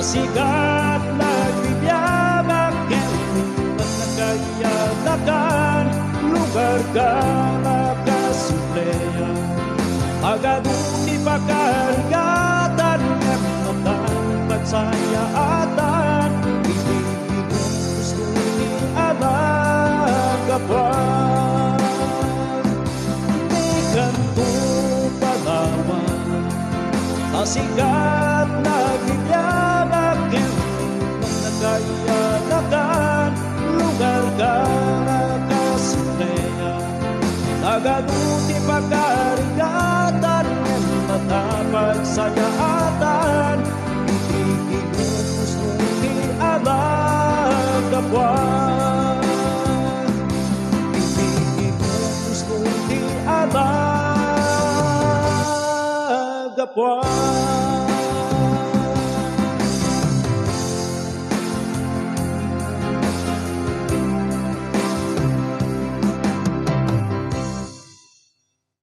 sikat nagbibiyag akin at nagkayalakan lugar ka nakasupleya agaduti pakarigatan at matang ibigin gusto ni alagapan di kanto palawan sikat nagbibiyag akin nagkayalakan lugar ka nakasupleya agaduti pakarigatan at matapagsayaatan ibigin gusto ni alagapan ibigin gusto ni alagapan